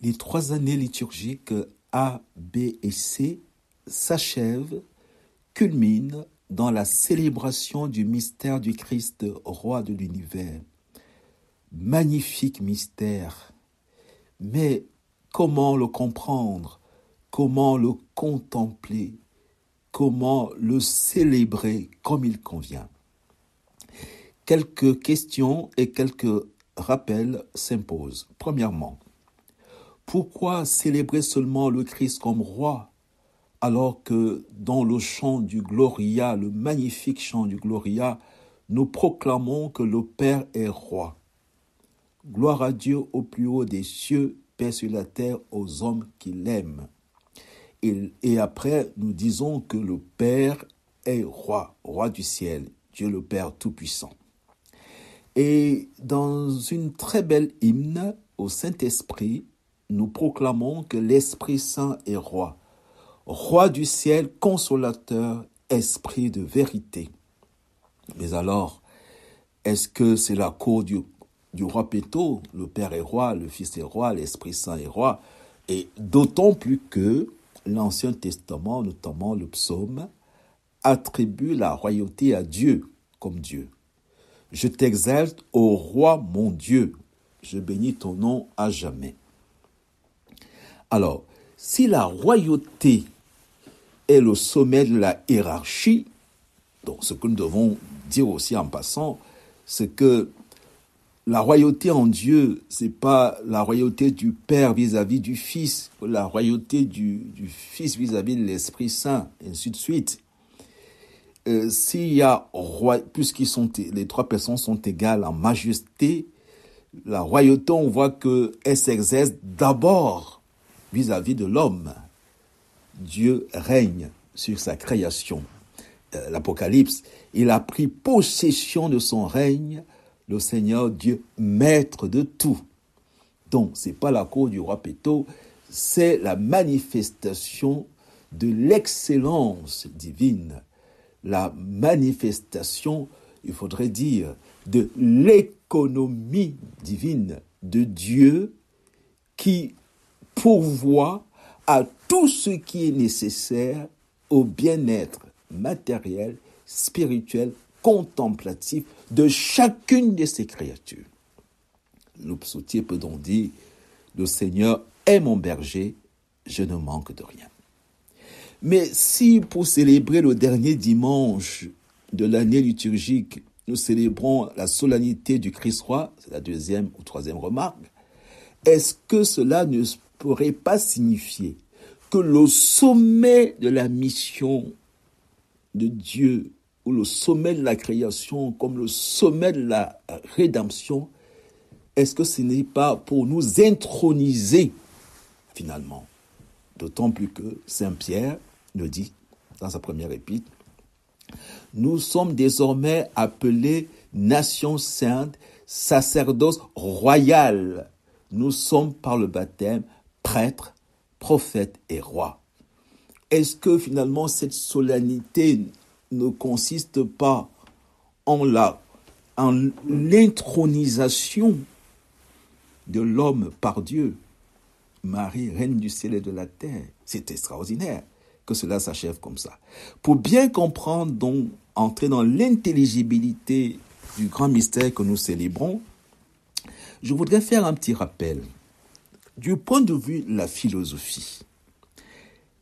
Les 3 années liturgiques A, B et C s'achèvent, culminent dans la célébration du mystère du Christ, roi de l'univers. Magnifique mystère. Mais comment le comprendre? Comment le contempler? Comment le célébrer comme il convient? Quelques questions et quelques rappels s'imposent. Premièrement, pourquoi célébrer seulement le Christ comme roi, alors que dans le chant du Gloria, le magnifique chant du Gloria, nous proclamons que le Père est roi. Gloire à Dieu au plus haut des cieux, paix sur la terre aux hommes qui l'aiment. Et après, nous disons que le Père est roi, roi du ciel, Dieu le Père Tout-Puissant. Et dans une très belle hymne au Saint-Esprit, nous proclamons que l'Esprit Saint est roi. Roi du ciel, consolateur, esprit de vérité. Mais alors, est-ce que c'est la cour du roi Péto? Le Père est roi, le Fils est roi, l'Esprit Saint est roi. Et d'autant plus que l'Ancien Testament, notamment le psaume, attribue la royauté à Dieu comme Dieu. Je t'exalte, ô roi mon Dieu, je bénis ton nom à jamais. Alors, si la royauté est le sommet de la hiérarchie, donc ce que nous devons dire aussi en passant, c'est que la royauté en Dieu, c'est pas la royauté du Père vis-à-vis du Fils, la royauté du Fils vis-à-vis de l'Esprit Saint, et ainsi de suite. S'il y a les 3 personnes sont égales en majesté, la royauté, on voit qu'elle s'exerce d'abord vis-à-vis de l'homme. Dieu règne sur sa création. L'Apocalypse, il a pris possession de son règne, le Seigneur Dieu, maître de tout. Donc, c'est pas la cour du roi Péto, c'est la manifestation de l'excellence divine, la manifestation, il faudrait dire, de l'économie divine de Dieu qui pourvoit à tout ce qui est nécessaire au bien-être matériel, spirituel, contemplatif de chacune de ces créatures. Le psautier peut donc dire, le Seigneur est mon berger, je ne manque de rien. Mais si pour célébrer le dernier dimanche de l'année liturgique, nous célébrons la solennité du Christ roi, c'est la 2e ou 3e remarque, est-ce que cela ne pourrait pas signifier que le sommet de la mission de Dieu, ou le sommet de la création, comme le sommet de la rédemption, est-ce que ce n'est pas pour nous introniser, finalement? D'autant plus que Saint Pierre nous dit, dans sa première épître, nous sommes désormais appelés nation sainte, sacerdoce royal. Nous sommes par le baptême prêtres, prophètes et rois. Est-ce que finalement cette solennité ne consiste pas en l'intronisation de l'homme par Dieu? Marie, reine du ciel et de la terre. C'est extraordinaire que cela s'achève comme ça. Pour bien comprendre, donc, entrer dans l'intelligibilité du grand mystère que nous célébrons, je voudrais faire un petit rappel. Du point de vue de la philosophie,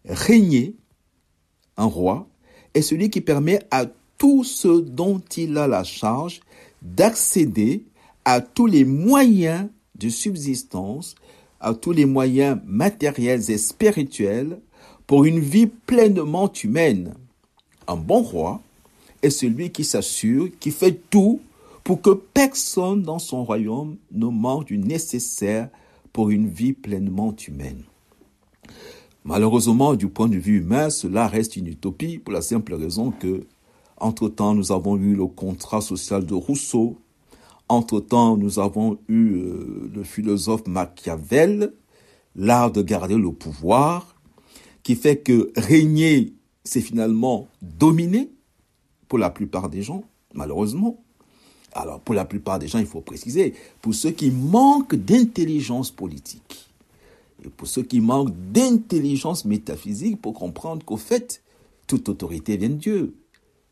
régner, un roi, est celui qui permet à tout ce dont il a la charge d'accéder à tous les moyens de subsistance, à tous les moyens matériels et spirituels pour une vie pleinement humaine. Un bon roi est celui qui s'assure, qui fait tout pour que personne dans son royaume ne manque du nécessaire pour une vie pleinement humaine. Malheureusement, du point de vue humain, cela reste une utopie pour la simple raison que, entre-temps, nous avons eu le contrat social de Rousseau. Entre-temps, nous avons eu le philosophe Machiavel, l'art de garder le pouvoir, qui fait que régner, c'est finalement dominer pour la plupart des gens, malheureusement. Alors, pour la plupart des gens, il faut préciser, pour ceux qui manquent d'intelligence politique, Et pour ceux qui manquent d'intelligence métaphysique pour comprendre qu'au fait, toute autorité vient de Dieu.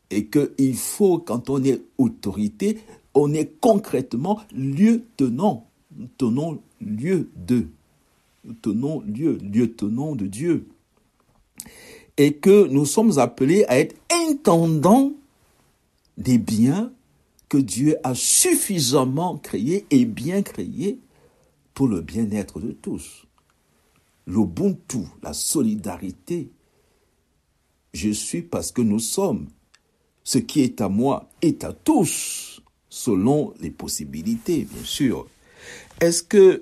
Et qu'il faut, quand on est autorité, on est concrètement lieutenant. Nous tenons lieu de. Nous tenons lieutenant de Dieu. Et que nous sommes appelés à être intendants des biens que Dieu a suffisamment créés et bien créés pour le bien-être de tous. L'Ubuntu, la solidarité, je suis parce que nous sommes. Ce qui est à moi est à tous, selon les possibilités, bien sûr. Est-ce que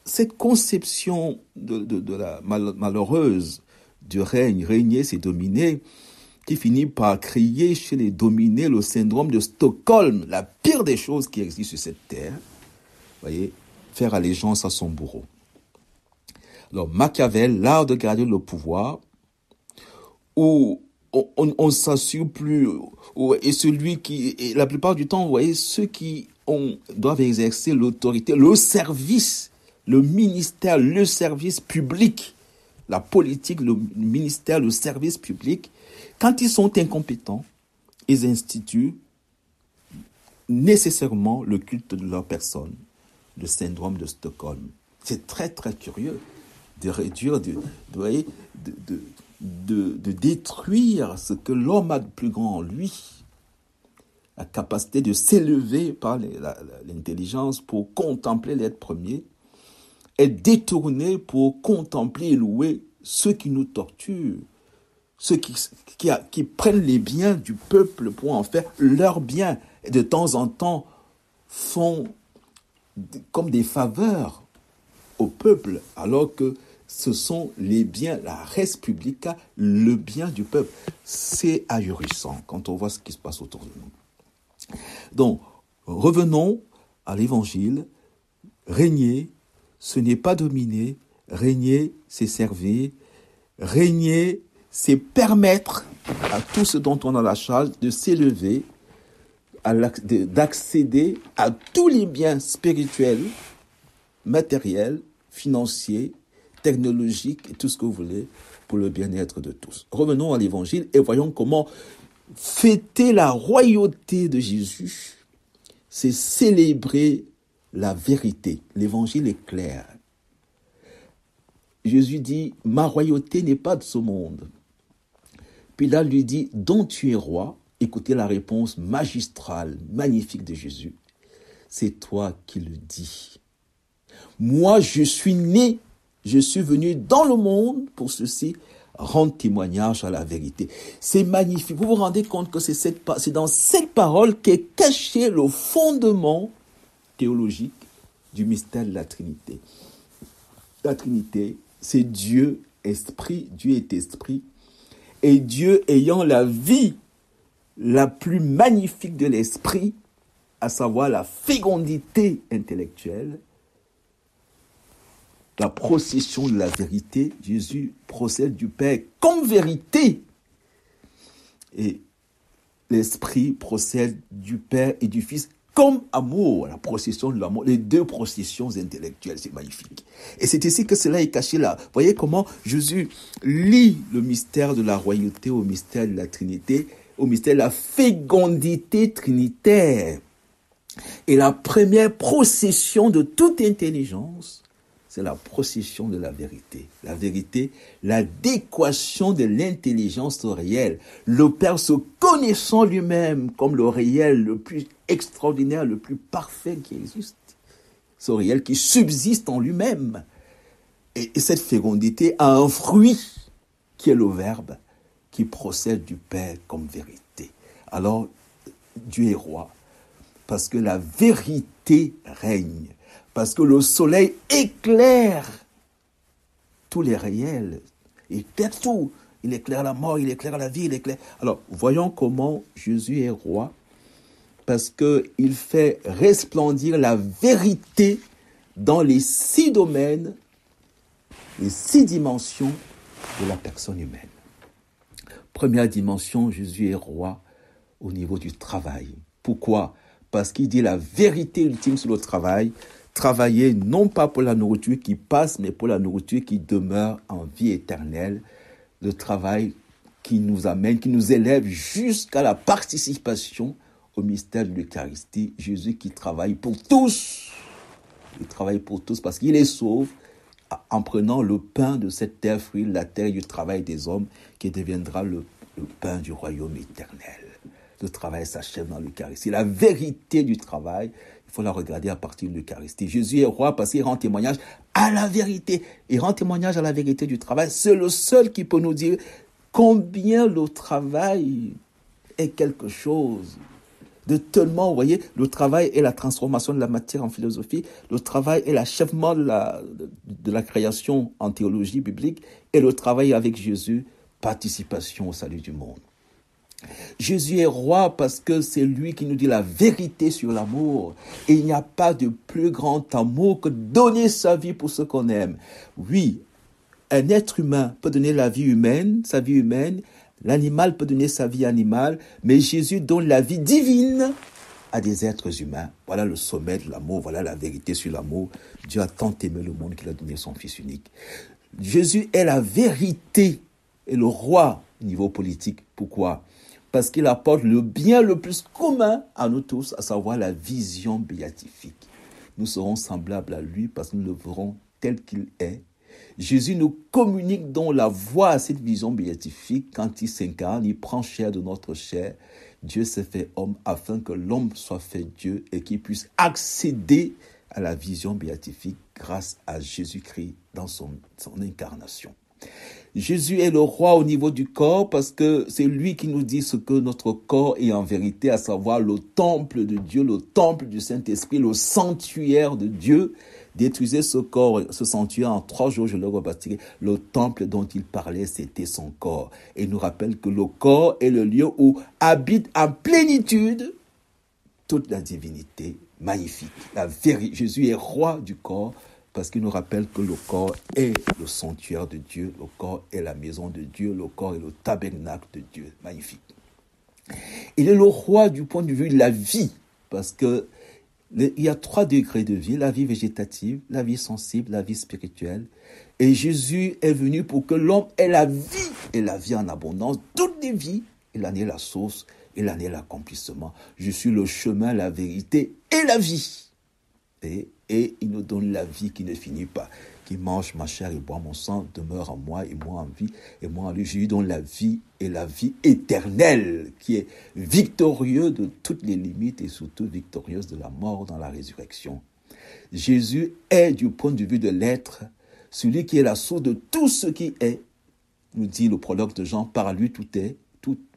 cette conception de la malheureuse du règne, régner c'est dominer, qui finit par créer chez les dominés le syndrome de Stockholm, la pire des choses qui existent sur cette terre, faire allégeance à son bourreau. Alors Machiavel, l'art de garder le pouvoir, où on s'assure plus, et celui qui, et la plupart du temps, vous voyez, ceux qui doivent exercer l'autorité, le service, le ministère, le service public, la politique, le ministère, le service public, quand ils sont incompétents, ils instituent nécessairement le culte de leur personne, le syndrome de Stockholm. C'est très très curieux de réduire, de détruire ce que l'homme a de plus grand en lui, la capacité de s'élever par l'intelligence pour contempler l'être premier, est détourné pour contempler et louer ceux qui nous torturent, ceux qui prennent les biens du peuple pour en faire leurs biens, et de temps en temps font comme des faveurs au peuple, alors que ce sont les biens, la res publica, le bien du peuple. C'est ahurissant quand on voit ce qui se passe autour de nous. Donc, revenons à l'évangile. Régner, ce n'est pas dominer. Régner, c'est servir. Régner, c'est permettre à tout ce dont on a la charge de s'élever, d'accéder à tous les biens spirituels, matériels, financiers, technologiques et tout ce que vous voulez pour le bien-être de tous. Revenons à l'évangile et voyons comment fêter la royauté de Jésus, c'est célébrer la vérité. L'évangile est clair. Jésus dit, ma royauté n'est pas de ce monde. Pilate lui dit, dont tu es roi. Écoutez la réponse magistrale, magnifique de Jésus. C'est toi qui le dis. Moi, je suis né, je suis venu dans le monde pour ceci, rendre témoignage à la vérité. C'est magnifique. Vous vous rendez compte que c'est dans cette parole qu'est caché le fondement théologique du mystère de la Trinité. La Trinité, c'est Dieu, esprit. Dieu est esprit. Et Dieu ayant la vie la plus magnifique de l'esprit, à savoir la fécondité intellectuelle, la procession de la vérité, Jésus procède du Père comme vérité. Et l'Esprit procède du Père et du Fils comme amour, la procession de l'amour, les deux processions intellectuelles, c'est magnifique. Et c'est ici que cela est caché là. Voyez comment Jésus lie le mystère de la royauté au mystère de la Trinité, au mystère de la fécondité trinitaire. Et la première procession de toute intelligence, c'est la procession de la vérité. La vérité, l'adéquation de l'intelligence au réel. Le Père se connaissant lui-même comme le réel le plus extraordinaire, le plus parfait qui existe. Ce réel qui subsiste en lui-même. Et cette fécondité a un fruit qui est le Verbe, qui procède du Père comme vérité. Alors, Dieu est roi, parce que la vérité règne. Parce que le soleil éclaire tous les réels. Il éclaire tout. Il éclaire la mort, il éclaire la vie, il éclaire... Alors, voyons comment Jésus est roi. Parce qu'il fait resplendir la vérité dans les 6 domaines, les 6 dimensions de la personne humaine. Première dimension, Jésus est roi au niveau du travail. Pourquoi ? Parce qu'il dit la vérité ultime sur le travail. travailler non pas pour la nourriture qui passe, mais pour la nourriture qui demeure en vie éternelle. Le travail qui nous amène, qui nous élève jusqu'à la participation au mystère de l'Eucharistie. Jésus qui travaille pour tous. Il travaille pour tous parce qu'il les sauve en prenant le pain de cette terre, fruit de la terre et du travail des hommes, qui deviendra le pain du royaume éternel. Le travail s'achève dans l'Eucharistie. La vérité du travail, il faut la regarder à partir de l'Eucharistie. Jésus est roi parce qu'il rend témoignage à la vérité. Il rend témoignage à la vérité du travail. C'est le seul qui peut nous dire combien le travail est quelque chose de tellement, vous voyez, le travail est la transformation de la matière en philosophie, le travail est l'achèvement de la création en théologie biblique, et le travail avec Jésus, participation au salut du monde. Jésus est roi parce que c'est lui qui nous dit la vérité sur l'amour. Et il n'y a pas de plus grand amour que donner sa vie pour ce qu'on aime. Oui, un être humain peut donner la vie humaine, sa vie humaine. L'animal peut donner sa vie animale, mais Jésus donne la vie divine à des êtres humains. Voilà le sommet de l'amour, voilà la vérité sur l'amour. Dieu a tant aimé le monde qu'il a donné son Fils unique. Jésus est la vérité et le roi au niveau politique. Pourquoi ? Parce qu'il apporte le bien le plus commun à nous tous, à savoir la vision béatifique. Nous serons semblables à lui parce que nous le verrons tel qu'il est. Jésus nous communique donc la voie à cette vision béatifique quand il s'incarne, il prend chair de notre chair. Dieu s'est fait homme afin que l'homme soit fait Dieu et qu'il puisse accéder à la vision béatifique grâce à Jésus-Christ dans son incarnation. Jésus est le roi au niveau du corps parce que c'est lui qui nous dit ce que notre corps est en vérité, à savoir le temple de Dieu, le temple du Saint-Esprit, le sanctuaire de Dieu. Détruisez ce corps, ce sanctuaire, en 3 jours, je le rebâtirai. Le temple dont il parlait, c'était son corps. Et il nous rappelle que le corps est le lieu où habite en plénitude toute la divinité magnifique. Jésus est roi du corps parce qu'il nous rappelle que le corps est le sanctuaire de Dieu, le corps est la maison de Dieu, le corps est le tabernacle de Dieu. Magnifique. Il est le roi du point de vue de la vie parce que il y a 3 degrés de vie, la vie végétative, la vie sensible, la vie spirituelle. Et Jésus est venu pour que l'homme ait la vie, et la vie en abondance, toutes les vies. Il en est la source, il en est l'accomplissement. Je suis le chemin, la vérité et la vie. Et il nous donne la vie qui ne finit pas. Qui mange ma chair et boit mon sang, demeure en moi et moi en vie, et moi en lui. Je lui donne la vie et la vie éternelle, qui est victorieux de toutes les limites et surtout victorieuse de la mort dans la résurrection. Jésus est, du point de vue de l'être, celui qui est la source de tout ce qui est. Nous dit le prologue de Jean, par lui tout est,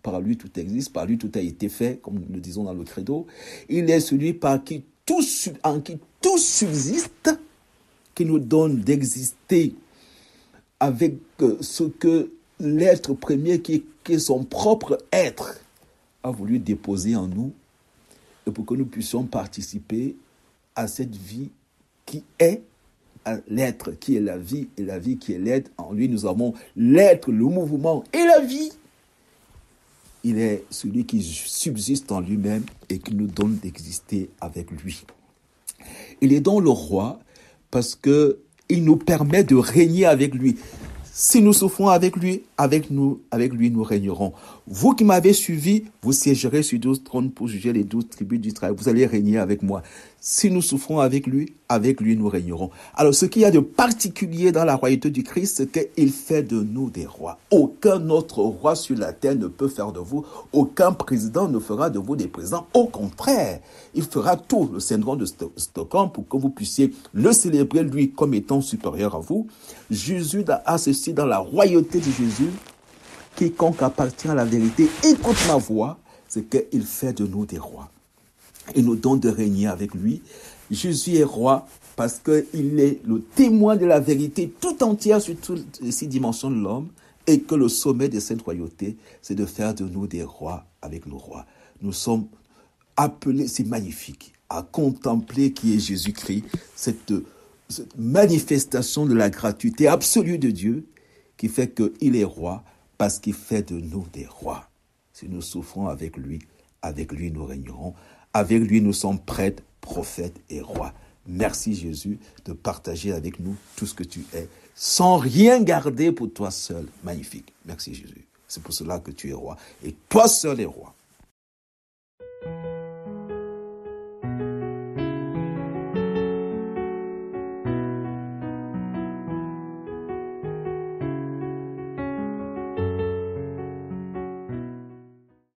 par lui tout existe, par lui tout a été fait, comme nous le disons dans le credo. Il est celui en qui tout subsiste, qui nous donne d'exister avec ce que l'être premier, qui est son propre être, a voulu déposer en nous, et pour que nous puissions participer à cette vie qui est l'être, qui est la vie, et la vie qui est l'être. En lui, nous avons l'être, le mouvement et la vie. Il est celui qui subsiste en lui-même et qui nous donne d'exister avec lui. Il est donc le roi parce qu'il nous permet de régner avec lui. Si nous souffrons avec lui, avec lui, nous régnerons. Vous qui m'avez suivi, vous siégerez sur 12 trônes pour juger les 12 tribus d'Israël. Vous allez régner avec moi. Si nous souffrons avec lui, nous régnerons. Alors, ce qu'il y a de particulier dans la royauté du Christ, c'est qu'il fait de nous des rois. Aucun autre roi sur la terre ne peut faire de vous. Aucun président ne fera de vous des présidents. Au contraire, il fera tout, le syndrome de Stockholm, pour que vous puissiez le célébrer, lui, comme étant supérieur à vous. Jésus a ceci dans la royauté de Jésus. Quiconque appartient à la vérité, écoute ma voix, c'est qu'il fait de nous des rois. Il nous donne de régner avec lui. Jésus est roi parce qu'il est le témoin de la vérité tout entière sur toutes les 6 dimensions de l'homme, et que le sommet de cette royauté, c'est de faire de nous des rois avec le roi. Nous sommes appelés, c'est magnifique, à contempler qui est Jésus-Christ, cette manifestation de la gratuité absolue de Dieu qui fait qu'il est roi parce qu'il fait de nous des rois. Si nous souffrons avec lui nous régnerons. Avec lui, nous sommes prêtres, prophètes et rois. Merci Jésus de partager avec nous tout ce que tu es, sans rien garder pour toi seul. Magnifique. Merci Jésus. C'est pour cela que tu es roi. Et toi seul es roi.